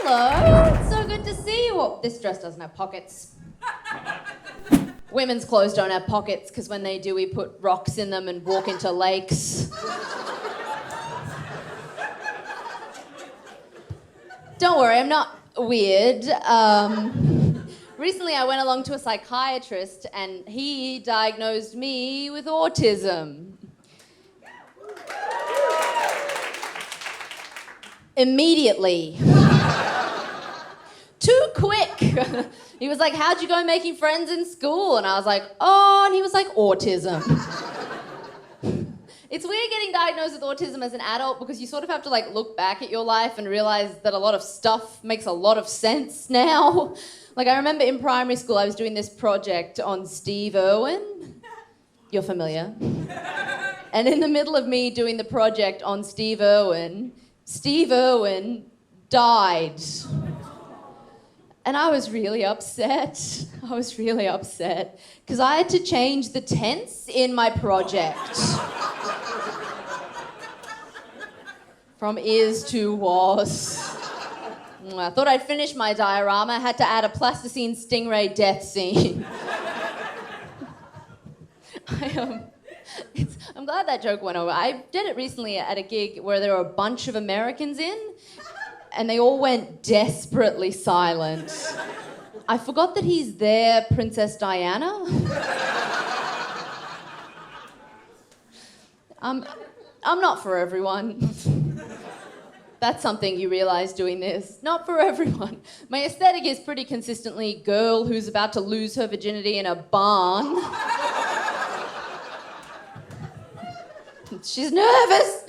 Hello, it's so good to see you. Well, this dress doesn't have pockets. Women's clothes don't have pockets because when they do, we put rocks in them and walk into lakes. Don't worry, I'm not weird. Recently I went along to a psychiatrist and he diagnosed me with autism. Immediately. Too quick. He was like, how'd you go making friends in school? And I was like, oh, and he was like, autism. It's weird getting diagnosed with autism as an adult because you sort of have to like look back at your life and realize that a lot of stuff makes a lot of sense now. Like I remember in primary school I was doing this project on Steve Irwin. You're familiar. And in the middle of me doing the project on Steve Irwin died. And I was really upset. Because I had to change the tense in my project. From is to was. I thought I'd finish my diorama. I had to add a plasticine stingray death scene. I'm glad that joke went over. I did it recently at a gig where there were a bunch of Americans in, and they all went desperately silent. I forgot that he's there, Princess Diana. I'm not for everyone. That's something you realise doing this. Not for everyone. My aesthetic is pretty consistently girl who's about to lose her virginity in a barn. She's nervous.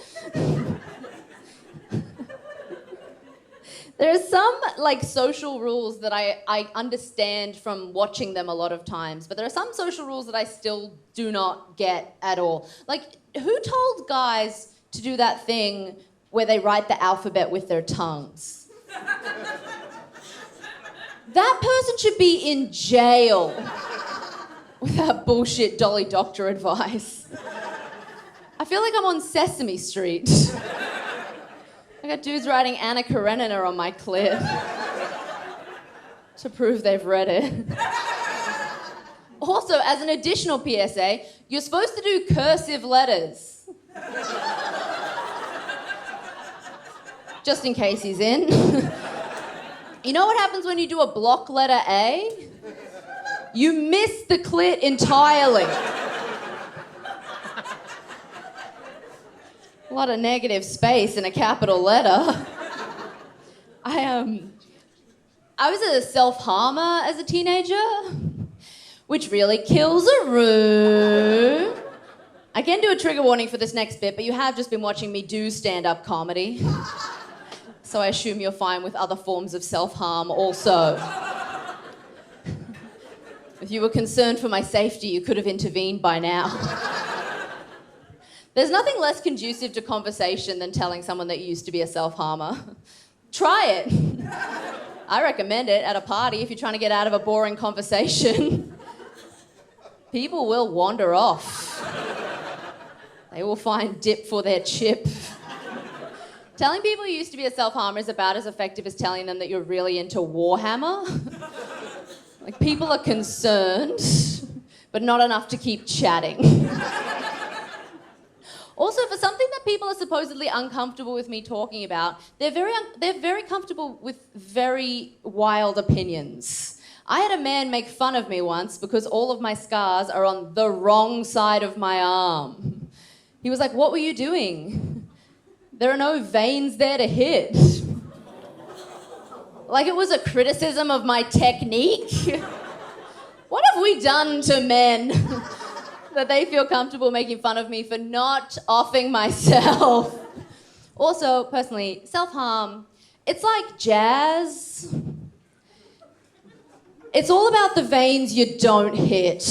There are some like social rules that I understand from watching them a lot of times, but there are some social rules that I still do not get at all. Like, who told guys to do that thing where they write the alphabet with their tongues? That person should be in jail with that bullshit Dolly Doctor advice. I feel like I'm on Sesame Street. I got dudes writing Anna Karenina on my clit to prove they've read it. Also, as an additional PSA, you're supposed to do cursive letters. Just in case he's in. You know what happens when you do a block letter A? You miss the clit entirely. A lot of negative space in a capital letter. I was a self-harmer as a teenager, which really kills a room. I can do a trigger warning for this next bit, but you have just been watching me do stand-up comedy. So I assume you're fine with other forms of self-harm also. If you were concerned for my safety, you could have intervened by now. There's nothing less conducive to conversation than telling someone that you used to be a self-harmer. Try it. I recommend it at a party if you're trying to get out of a boring conversation. People will wander off. They will find dip for their chip. Telling people you used to be a self-harmer is about as effective as telling them that you're really into Warhammer. Like, people are concerned, but not enough to keep chatting. Also, for something that people are supposedly uncomfortable with me talking about, they're very comfortable with very wild opinions. I had a man make fun of me once because all of my scars are on the wrong side of my arm. He was like, "What were you doing? There are no veins there to hit." Like it was a criticism of my technique. What have we done to men that they feel comfortable making fun of me for not offing myself? Also, personally, self-harm, it's like jazz. It's all about the veins you don't hit.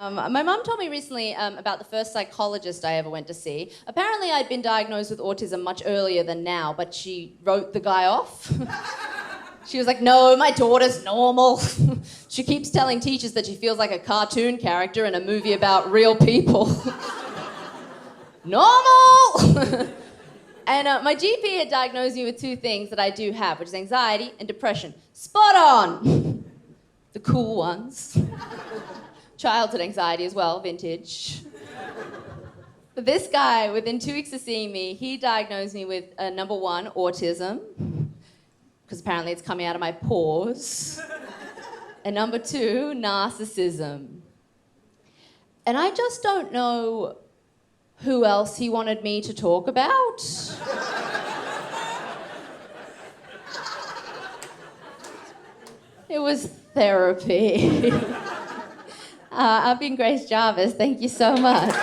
My mum told me recently about the first psychologist I ever went to see. Apparently I'd been diagnosed with autism much earlier than now, but she wrote the guy off. She was like, "No, my daughter's normal." She keeps telling teachers that she feels like a cartoon character in a movie about real people. Normal! And my GP had diagnosed me with two things that I do have, which is anxiety and depression. Spot on! The cool ones. Childhood anxiety as well, vintage. But this guy, within 2 weeks of seeing me, he diagnosed me with number 1, autism, because apparently it's coming out of my pores. And number 2, narcissism. And I just don't know who else he wanted me to talk about. It was therapy. I've been Grace Jarvis. Thank you so much.